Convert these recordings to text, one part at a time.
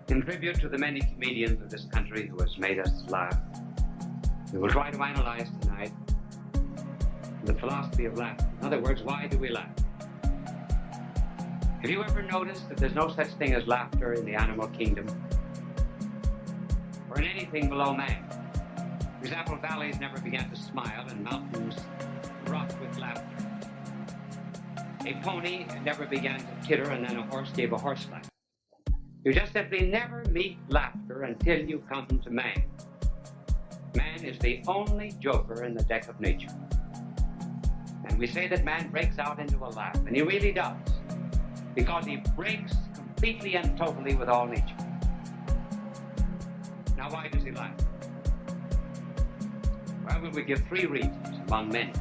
In tribute to the many comedians of this country who has made us laugh, we will try to analyze tonight the philosophy of laughter. In other words, why do we laugh? Have you ever noticed that there's no such thing as laughter in the animal kingdom or in anything below man? For example, valleys never began to smile and mountains rocked with laughter. A pony never began to titter and then a horse gave a horse laugh. You just simply never meet laughter until you come to man. Man is the only joker in the deck of nature. And we say that man breaks out into a laugh, and he really does, because he breaks completely and totally with all nature. Now, why does he laugh? Well, we will give three reasons among many.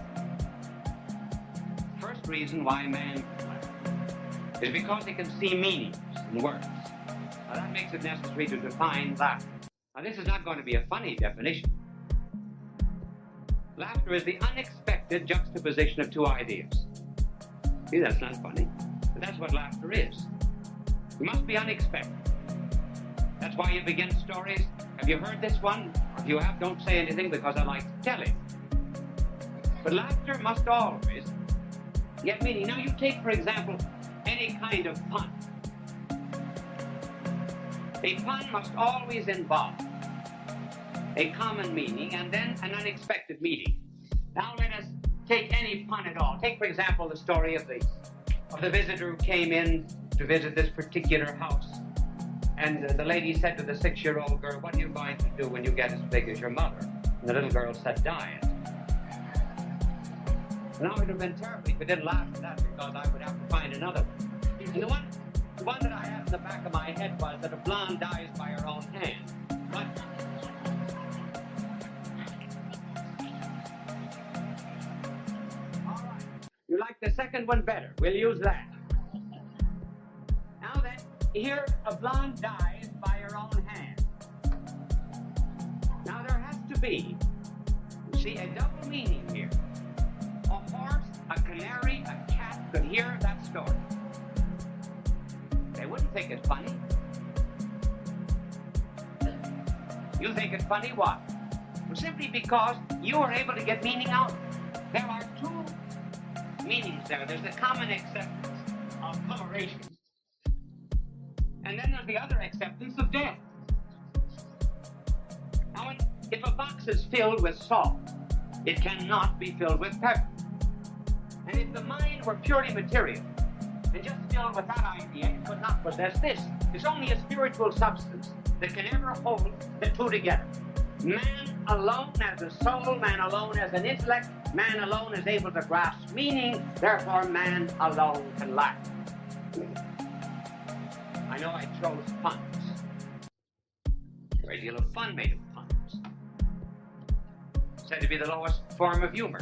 First reason why man laughs is because he can see meanings in words. Now, that makes it necessary to define laughter. Now, this is not going to be a funny definition. Laughter is the unexpected juxtaposition of two ideas. See, that's not funny, but that's what laughter is. It must be unexpected. That's why you begin stories. Have you heard this one? Or if you have, don't say anything because I like to tell it. But laughter must always get meaning. Now, you take, for example, any kind of pun. A pun must always involve a common meaning and then an unexpected meaning. Now let us take any pun at all. Take, for example, the story of the visitor who came in to visit this particular house. And the lady said to the 6-year-old girl, "What are you going to do when you get as big as your mother?" And the little girl said, "Diet." Now it would have been terrible if I didn't laugh at that, because I would have to find another one. And the one that I had in the back of my head was that a blonde dies by her own hand. But you like the second one better. We'll use that. Now then, here a blonde dies by her own hand. Now there has to be, you see, a double meaning here. A horse, a canary, a cat could hear that story. They wouldn't think it's funny. You think it's funny, why? Well, simply because you are able to get meaning out. There are two meanings there. There's the common acceptance of coloration, and then there's the other acceptance of death. Now, if a box is filled with salt, it cannot be filled with pepper. And if the mind were purely material and just filled with that idea, it could not possess this. It's only a spiritual substance that can ever hold the two together. Man alone as a soul, man alone as an intellect, man alone is able to grasp meaning, therefore man alone can laugh. I know I chose puns. A great deal of fun made of puns. Said to be the lowest form of humor.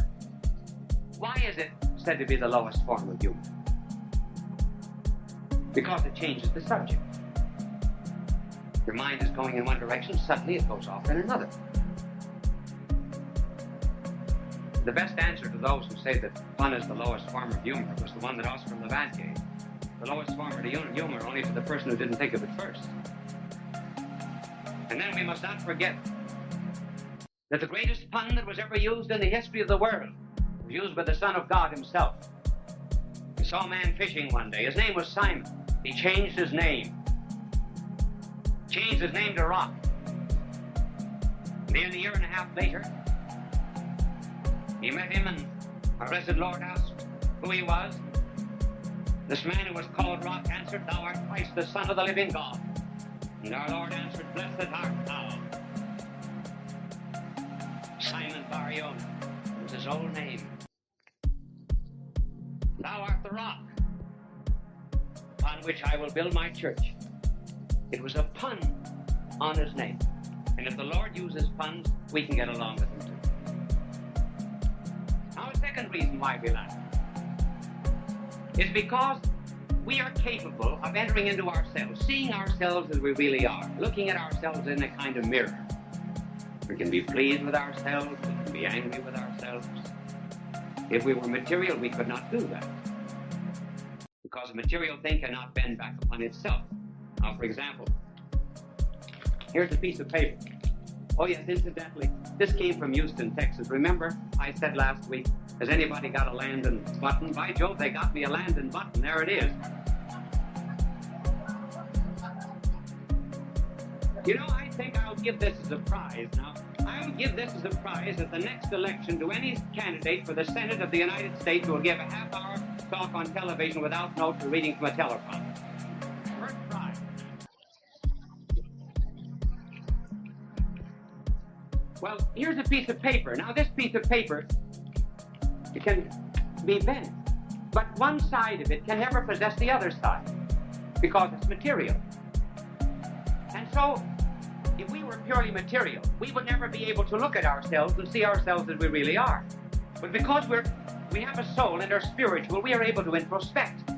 Why is it said to be the lowest form of humor? Because it changes the subject. Your mind is going in one direction, suddenly it goes off in another. The best answer to those who say that fun is the lowest form of humor was the one that Oscar Levant gave. The lowest form of humor only for the person who didn't think of it first. And then we must not forget that the greatest pun that was ever used in the history of the world was used by the Son of God himself. He saw a man fishing one day. His name was Simon. He changed his name. Changed his name to Rock. And then a year and a half later, he met him, and our blessed Lord asked who he was. This man who was called Rock answered, "Thou art Christ, the Son of the living God." And our Lord answered, "Blessed art thou, Simon Bar-Jonah," was his old name. "Thou art the rock upon which I will build my church." It was a pun on his name. And if the Lord uses puns, we can get along with him too. Now, a second reason why we laugh is because we are capable of entering into ourselves, seeing ourselves as we really are, looking at ourselves in a kind of mirror. We can be pleased with ourselves, we can be angry with ourselves. If we were material, we could not do that, because a material thing cannot bend back upon itself. Now, for example, Here's a piece of paper. Oh, yes, incidentally, this came from Houston, Texas. Remember, I said last week, has anybody got a Landon button? By Jove, they got me a Landon button. There it is. You know, I think I'll give this as a prize now. I will give this as a prize at the next election to any candidate for the Senate of the United States who will give a half-hour talk on television without notes or reading from a teleprompter. First prize. Well, here's a piece of paper. Now, this piece of paper, it can be bent, but one side of it can never possess the other side because it's material. And so, if we were purely material, we would never be able to look at ourselves and see ourselves as we really are. But because we have a soul and are spiritual, we are able to introspect.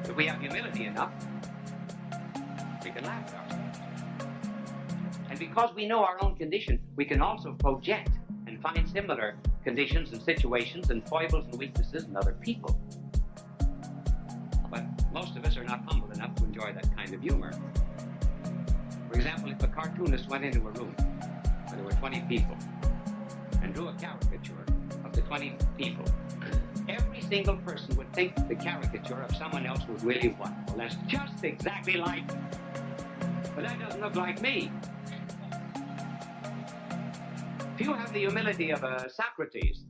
If we have humility enough, we can laugh at ourselves. And because we know our own condition, we can also project and find similar conditions and situations and foibles and weaknesses in other people. But most of us are not humble enough to enjoy that kind of humor. For example, if a cartoonist went into a room where there were 20 people and drew a caricature of the 20 people, every single person would think the caricature of someone else was really what? Well, that's just exactly like me. But that doesn't look like me. If you have the humility of Socrates,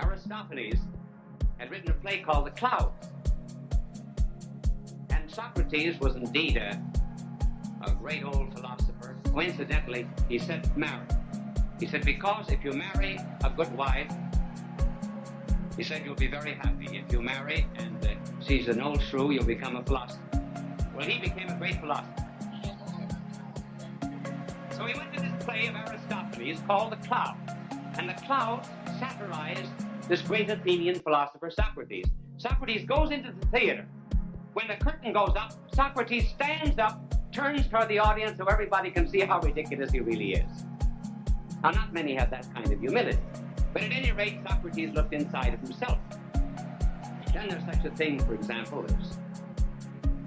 Aristophanes had written a play called The Clouds. And Socrates was indeed a great old philosopher. Coincidentally, he said marry. He said, because if you marry a good wife, he said, you'll be very happy. If you marry and she's an old shrew, you'll become a philosopher. Well, he became a great philosopher. So he went to this play of Aristophanes called The Clouds. And The Clouds satirized this great Athenian philosopher, Socrates. Socrates goes into the theater. When the curtain goes up, Socrates stands up, turns toward the audience so everybody can see how ridiculous he really is. Now, not many have that kind of humility. But at any rate, Socrates looked inside of himself. Then there's such a thing, for example,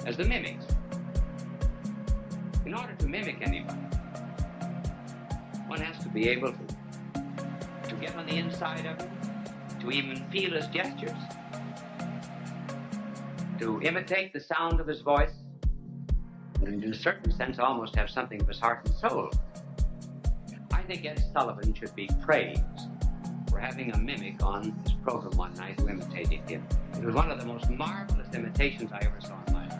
as the mimics. In order to mimic anybody, one has to be able to get on the inside of him, to even feel his gestures, to imitate the sound of his voice, and in a certain sense almost have something of his heart and soul. I think Ed Sullivan should be praised for having a mimic on his program one night who imitated him. It was one of the most marvelous imitations I ever saw in my life.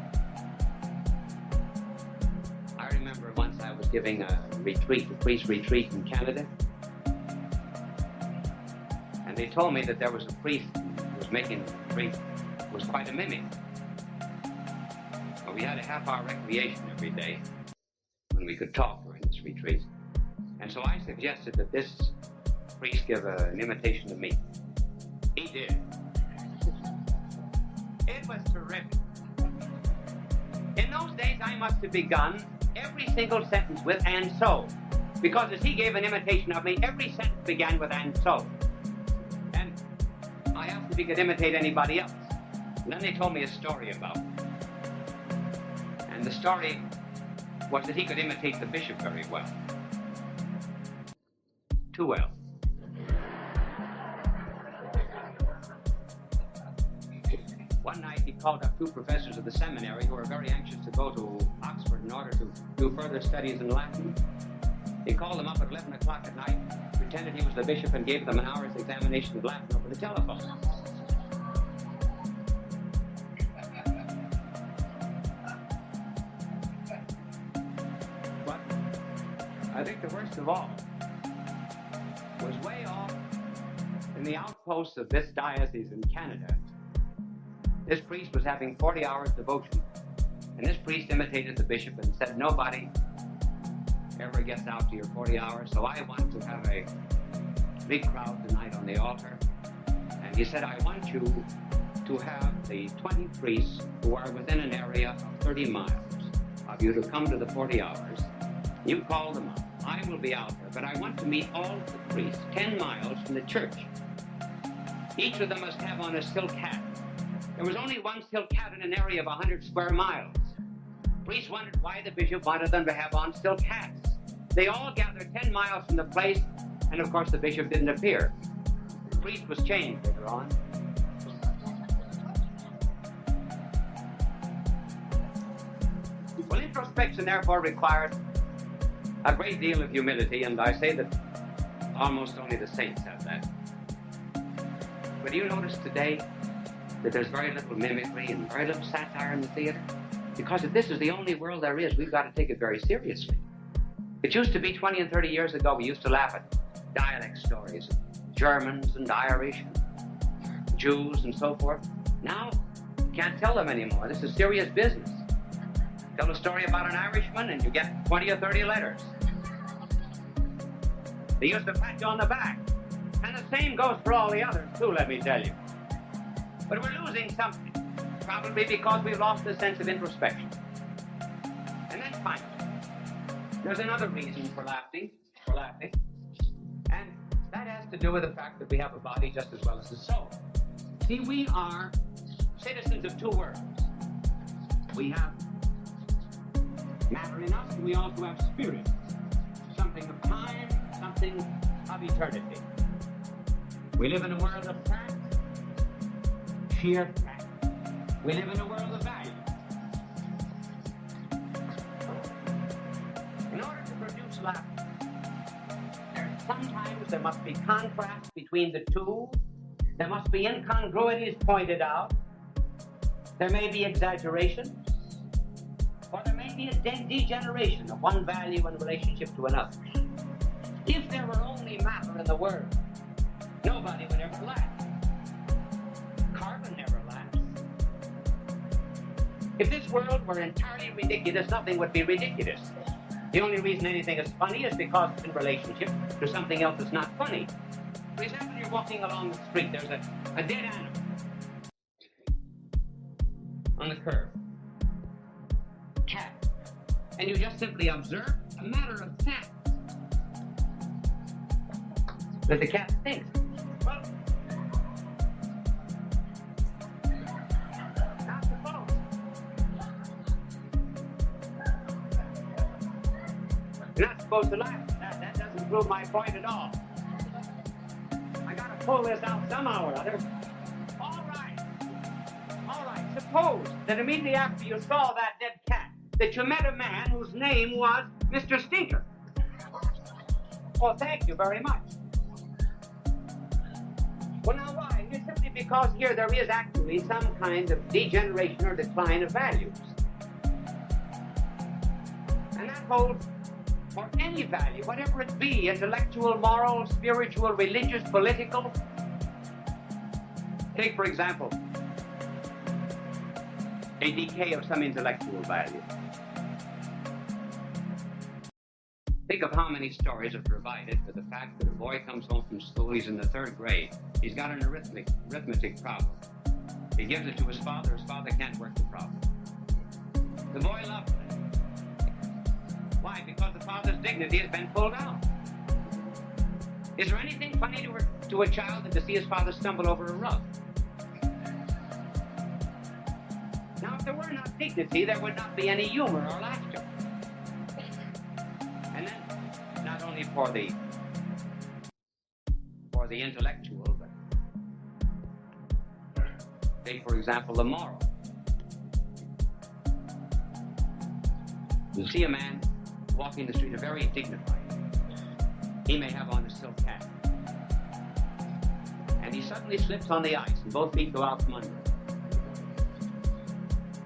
I remember once I was giving a retreat, a priest retreat in Canada, and they told me that there was a priest who was making a retreat who was quite a mimic. Well, we had a half-hour recreation every day when we could talk during this retreat. And so I suggested that this priest give an imitation of me. He did. It was terrific. In those days, I must have begun every single sentence with "and so," because as he gave an imitation of me, every sentence began with "and so." And I asked if he could imitate anybody else. And then they told me a story about it. And the story was that he could imitate the bishop very well. Too well. One night he called up two professors of the seminary who were very anxious to go to Oxford in order to do further studies in Latin. He called them up at 11 o'clock at night, pretended he was the bishop, and gave them an hour's examination of Latin over the telephone. But I think the worst of all was way off in the outposts of this diocese in Canada. This priest was having 40 hours devotion, and this priest imitated the bishop and said, nobody ever gets out to your 40 hours, so I want to have a big crowd tonight on the altar. And he said, I want you to have the 20 priests who are within an area of 30 miles of you to come to the 40 hours. You call them up. I will be out there, but I want to meet all of the priests 10 miles from the church. Each of them must have on a silk hat. There was only one silk hat in an area of 100 square miles. priests wondered why the bishop wanted them to have on silk hats. They all gathered 10 miles from the place, and of course the bishop didn't appear. The priest was changed later on. Well, introspection therefore requires a great deal of humility, and I say that almost only the saints have that. But do you notice today that there's very little mimicry and very little satire in the theater? Because if this is the only world there is, we've got to take it very seriously. It used to be 20 and 30 years ago, we used to laugh at dialect stories, Germans and Irish, Jews and so forth. Now, you can't tell them anymore. This is serious business. Tell a story about an Irishman and you get 20 or 30 letters. They used to pat you on the back. And the same goes for all the others too, let me tell you. But we're losing something, probably because we've lost the sense of introspection. And then finally, there's another reason for laughing, and that has to do with the fact that we have a body just as well as a soul. See, we are citizens of two worlds. We have matter in us, and we also have spirit. Something of time, something of eternity. We live in a world of fact, sheer fact. We live in a world of value. In order to produce laughter, sometimes there must be contrast between the two. There must be incongruities pointed out. There may be exaggerations, or there may be a degeneration of one value in relationship to another. If there were only matter in the world, nobody would ever laugh. Carbon never laughs. If this world were entirely ridiculous, nothing would be ridiculous. The only reason anything is funny is because it's in relationship to something else that's not funny. For example, you're walking along the street, there's a dead animal on the curb. Cat. And you just simply observe a matter of fact that the cat thinks. Well, not suppose. You're not supposed to laugh. That doesn't prove my point at all. I gotta pull this out somehow or other. All right. Suppose that immediately after you saw that dead cat, that you met a man whose name was Mr. Stinker. Well, thank you very much. Well, now why? It's simply because here there is actually some kind of degeneration or decline of values. And that holds for any value, whatever it be, intellectual, moral, spiritual, religious, political. Take, for example, a decay of some intellectual value. Think of how many stories have provided for the fact that a boy comes home from school, he's in the 3rd grade, he's got an arithmetic problem. He gives it to his father can't work the problem. The boy loves it. Why? Because the father's dignity has been pulled out. Is there anything funny to a child than to see his father stumble over a rug? Now, if there were not dignity, there would not be any humor or laughter. And then, not only for the intellectual, but take, for example, the moral. You see a man walking the street, a very dignified. He may have on a silk hat. And he suddenly slips on the ice, and both feet go out from under him.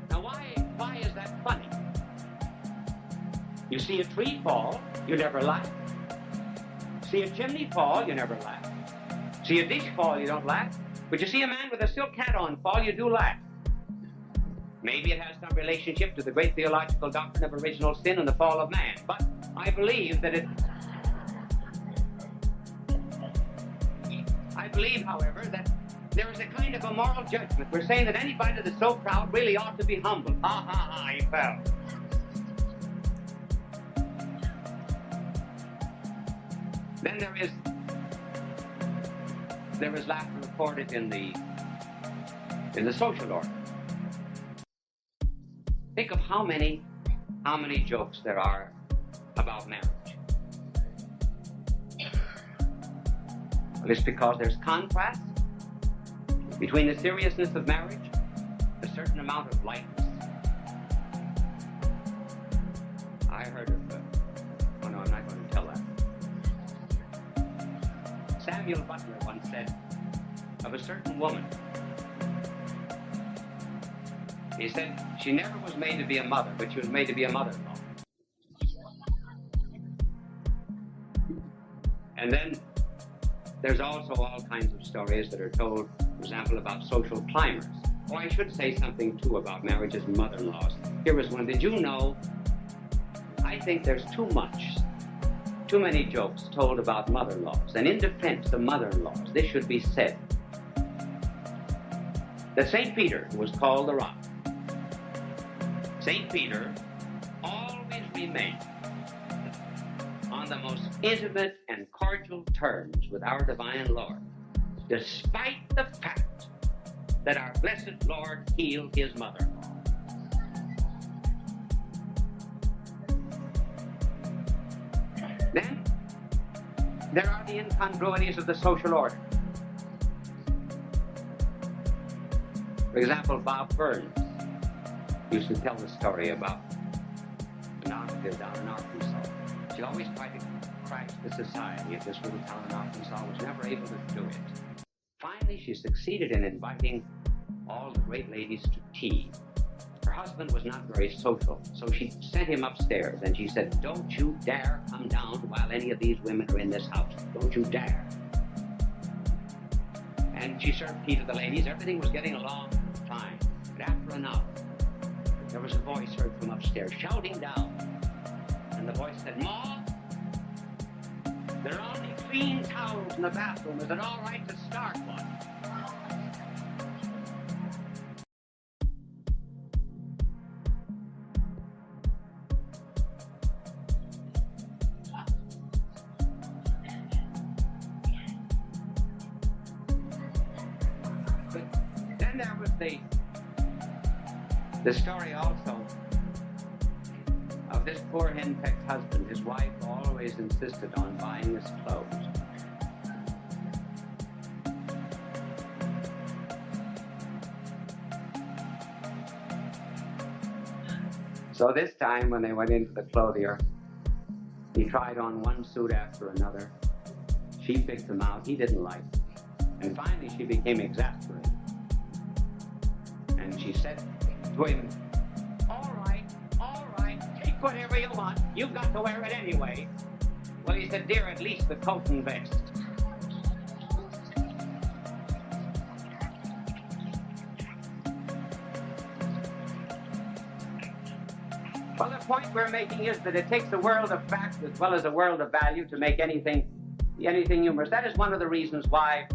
Now, why is that funny? You see a tree fall, you never laugh. See a chimney fall, you never laugh. See a dish fall, you don't laugh. But you see a man with a silk hat on fall, you do laugh. Maybe it has some relationship to the great theological doctrine of original sin and the fall of man. But I believe, however, that there is a kind of a moral judgment. We're saying that anybody that's so proud really ought to be humble. Ha, ha, ha, he fell. Then there is laughter recorded in the social order. Think of how many how many jokes there are about marriage. Well, it's because there's contrast between the seriousness of marriage, a certain amount of lightness. I heard of, oh no, I'm not going to tell that. Samuel Butler once said of a certain woman, he said, she never was made to be a mother, but she was made to be a mother-in-law. And then there's also all kinds of stories that are told, for example, about social climbers. Oh, I should say something, too, about marriages and mother-in-laws. Here is one. Did you know, I think there's too many jokes told about mother-in-laws. And in defense of mother-in-laws, this should be said. That St. Peter was called the Rock. St. Peter always remained on the most intimate and cordial terms with our divine Lord, despite the fact that our blessed Lord healed his mother-in-law. Then, there are the incongruities of the social order. For example, Bob Burns used to tell the story about an octave down in Arkansas. She always tried to crash the society of this little town in Arkansas, was never able to do it. Finally, she succeeded in inviting all the great ladies to tea. Her husband was not very social, so she sent him upstairs, and she said, "Don't you dare come down while any of these women are in this house. Don't you dare." And she served tea to the ladies. Everything was getting along fine. But after an hour, there was a voice heard from upstairs, shouting down. And the voice said, "Ma, there are only clean towels in the bathroom. Is it all right to start one?" But then there was the story also of this poor henpecked husband. His wife always insisted on buying his clothes. So this time when they went into the clothier, he tried on one suit after another. She picked them out. He didn't like them. And finally she became exasperated. And she said to him, all right, take whatever you want. You've got to wear it anyway." Well, he said, "Dear, at least the coat and vest." Well, the point we're making is that it takes a world of fact as well as a world of value to make anything humorous. That is one of the reasons why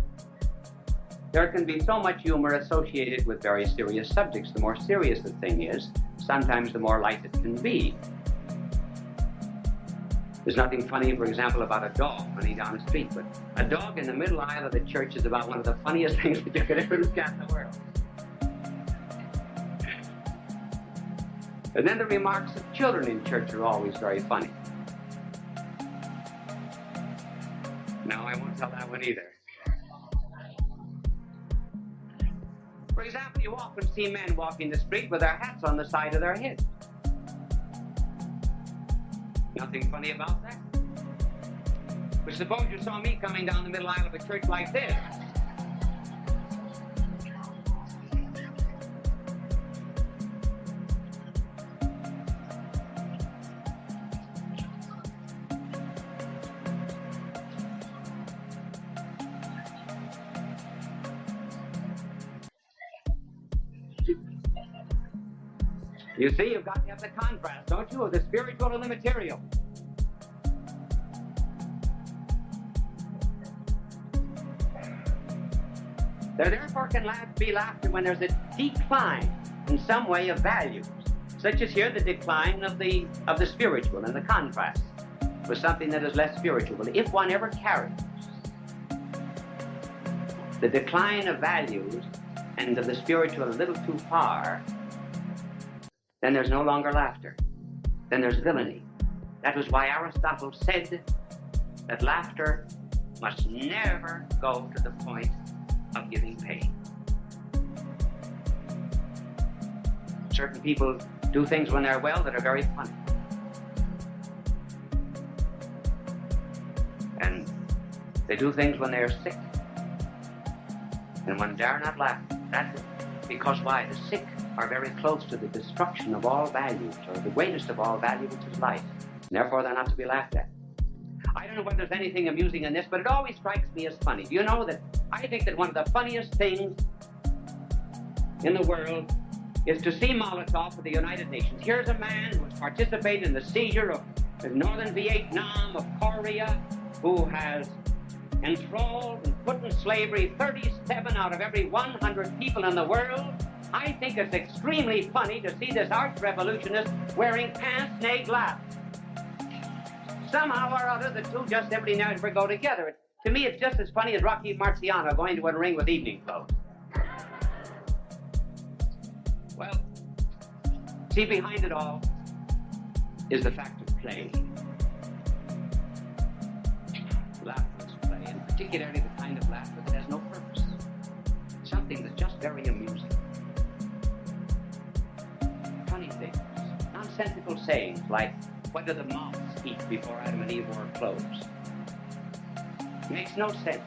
there can be so much humor associated with very serious subjects. The more serious the thing is, sometimes the more light it can be. There's nothing funny, for example, about a dog running down the street, but a dog in the middle aisle of the church is about one of the funniest things that you could ever look at in the world. And then the remarks of children in church are always very funny. No, I won't tell that one either. For example, you often see men walking the street with their hats on the side of their head. Nothing funny about that. But suppose you saw me coming down the middle aisle of a church like this. You see, you've got to have the contrast, don't you, of the spiritual and the material. There therefore can be laughter when there's a decline in some way of values, such as here the decline of the spiritual and the contrast with something that is less spiritual. If one ever carries the decline of values and of the spiritual a little too far, then there's no longer laughter. then there's villainy. That was why Aristotle said that laughter must never go to the point of giving pain. Certain people do things when they're well that are very funny. And they do things when they're sick. And when they're not laughing, that's because why? The sick are very close to the destruction of all values, or the greatest of all value, which is life. And therefore, they're not to be laughed at. I don't know whether there's anything amusing in this, but it always strikes me as funny. Do you know that I think that one of the funniest things in the world is to see Molotov of the United Nations. Here's a man who has participated in the seizure of northern Vietnam, of Peoria, who has enthralled and put in slavery 37 out of every 100 people in the world. I think it's extremely funny to see this arch-revolutionist wearing pince-nez glasses. Somehow or other, the two just every now and then go together. To me, it's just as funny as Rocky Marciano going to a ring with evening clothes. Well, see, behind it all is the fact of play. Laughter is play, and particularly the kind of laughter that has no purpose. Something that's just very amusing. Funny things, nonsensical sayings like, "What do the moths eat before Adam and Eve wore clothes?" Makes no sense.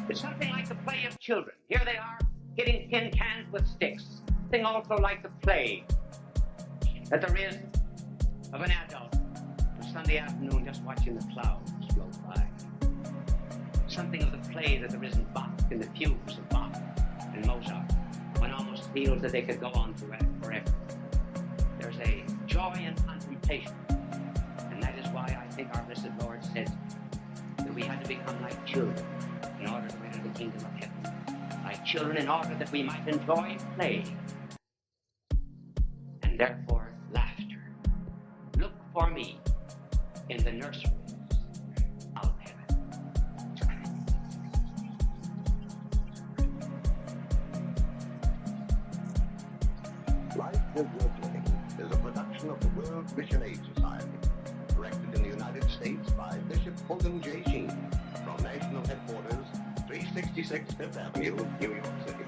It's something like the play of children. Here they are, hitting tin cans with sticks. Something also like the play that there is of an adult on Sunday afternoon just watching the clouds float by. Something of the play that there is in Bach, in the fugues of Bach and Mozart. One almost feels that they could go on forever. There's a joy in contemplation. And that is why I think our blessed Lord said that we had to become like children in order to enter the kingdom of heaven. Like children in order that we might enjoy play. And therefore, laughter. Look for me in the nurseries of heaven. Life is Worth Living is a production of the World Mission Aid Society, directed in the United States by Bishop Fulton J. Sheen, from National Headquarters, 366 Fifth Avenue, New York City.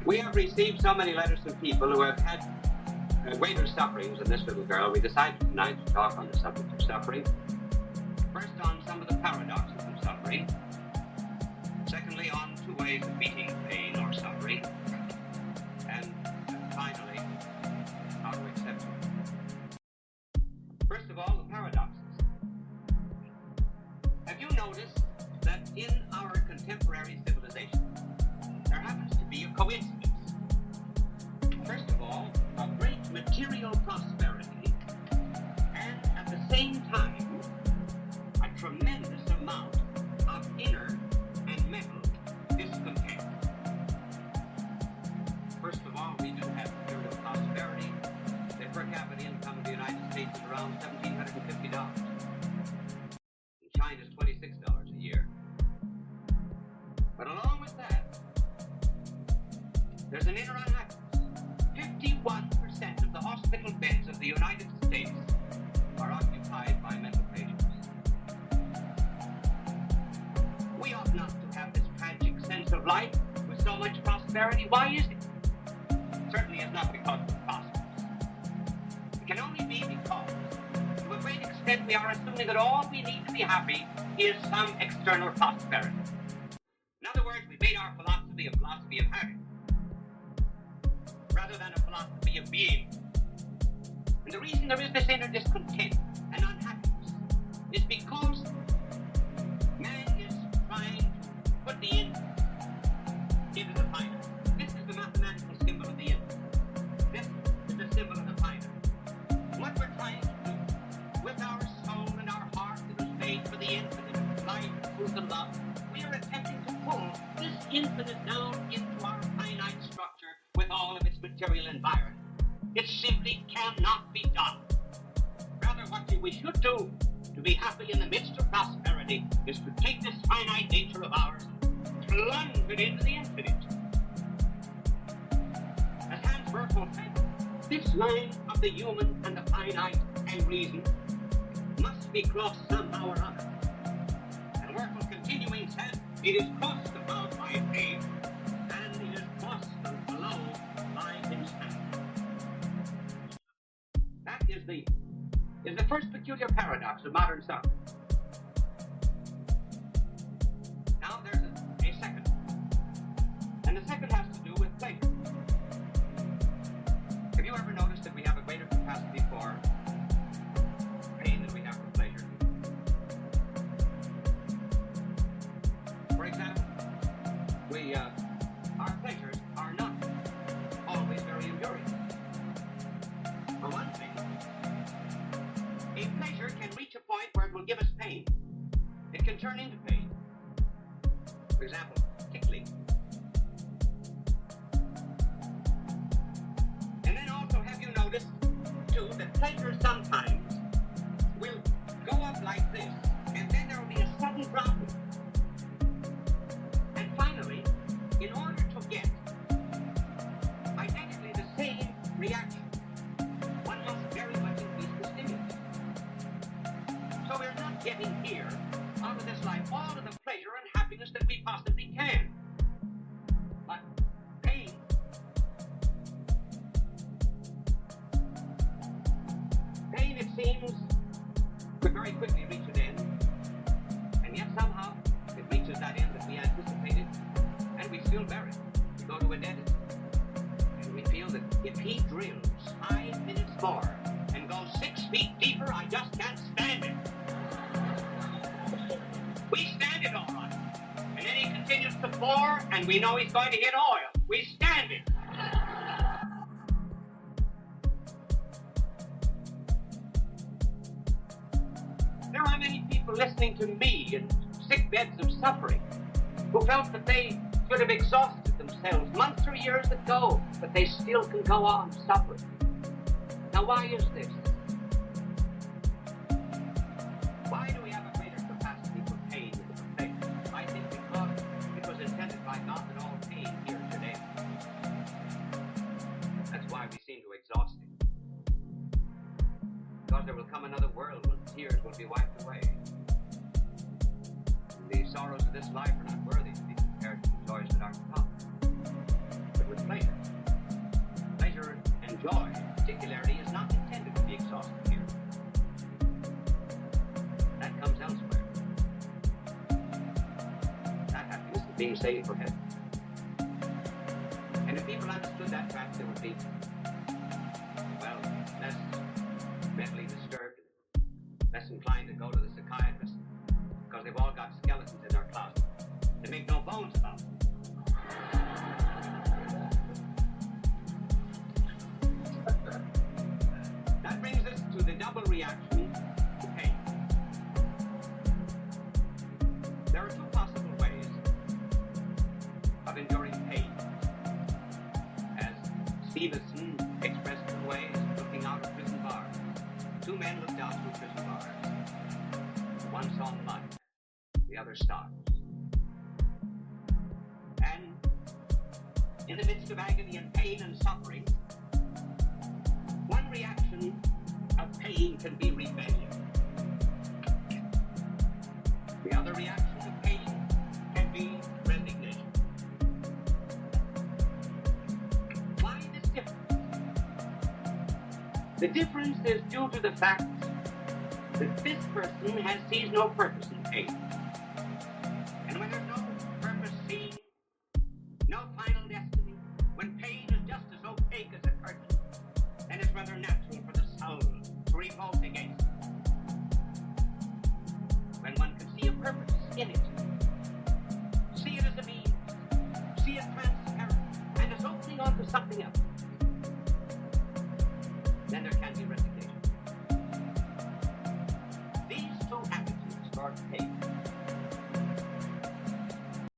We have received so many letters from people who have had greater sufferings than this little girl. We decided tonight to talk on the subject of suffering. First, on some of the paradoxes of suffering. Secondly, on two ways of meeting pain or suffering. And finally, how to accept it. First of all, the paradoxes. Have you noticed that in our contemporary civilization, there happens to be a coincidence? First of all, a great material prosperity, and at the same time, a tremendous amount of inner and mental discontent. First of all, we do have material prosperity. The per capita income of the United States is around $1,750. In China, it's $26 a year. But along with that, there's an inner unhappiness. 51% of the hospital beds of the United States are occupied by mental patients. We ought not to have this tragic sense of life with so much prosperity. Why is it? Certainly it's not because we're prosperous. It can only be because, to a great extent, we are assuming that all we need to be happy is some external prosperity. In other words, we made our philosophy a philosophy of having, rather than a philosophy of being. And the reason there is this inner discontent and unhappiness is because man is trying to put the infinite into the finite. This is the mathematical symbol of the infinite. This is the symbol of the finite. What we're trying to do with our soul and our heart that was made for the infinite, life, truth, and love, we are attempting to pull this infinite down into our finite structure with all of its material material environment. It simply cannot be done. Rather, what we should do to be happy in the midst of prosperity is to take this finite nature of ours, plunge it into the infinite. As Hans Berkel said, this line of the human and the finite and reason must be crossed somehow or other. And Berkel continuing said, it is crossed above by faith, and it is crossed below by instinct. That is the first peculiar paradox of modern science. Now there's a second. And the second has to do with pleasure. Have you ever noticed that we have a greater capacity for pain than we have for pleasure? For example, our pleasures are not always very enduring. For one thing, a pleasure can reach a point where it will give us pain. It can turn into pain. For example, tickling. And then also, have you noticed, too, that pleasure sometimes will go up like this, and then there will be a sudden drop. And finally, in order to get identically the same reaction, one must very much increase the stimulus. So we're not getting here, out of this life, all of the pleasure and happiness that we possibly can. But pain, it seems, could very quickly reach an end. And yet somehow it reaches that end that we anticipated, and we still bear it. We go to a dentist, and we feel that if he drills 5 minutes more and goes 6 feet deeper, I just can't stand it. We stand it all right. And then he continues to bore, and we know he's going to hit oil. We stand it. There are many people listening to me in sick beds of suffering who felt that they should have exhausted themselves months or years ago, but they still can go on suffering. Now, why is this? Why do we have a greater capacity for pain than for pleasure? I think because it was intended by God that all pain here today. That's why we seem to exhaust it. Because there will come another world when tears will be wiped away. The sorrows of this life are not worthy to be compared to the joys that are to come. But with pleasure and joy, particularly, is not intended to be exhausted here. That comes elsewhere. That happiness is being saved for heaven. And if people understood that fact, they would be, well, less mentally disturbed, less inclined to go to the psychiatrist, because they've all got skeletons in their closet. They make no bones about it. That brings us to the double reaction to pain. There are two possible ways of enduring pain. As Stevenson expressed the way looking out of prison bars. Two men looked out through prison bars. One saw mud, the other stars. And in the midst of agony and pain and suffering, one reaction of pain can be rebellion. The other reaction of pain can be resignation. Why this difference? The difference is due to the fact that this person sees no purpose in pain. And when there's no purpose seen, no final destiny, when pain is just as opaque as a curtain, then it's rather natural for the soul to revolt against it. When one can see a purpose in it, see it as a means, see it transparent, and as opening onto something else,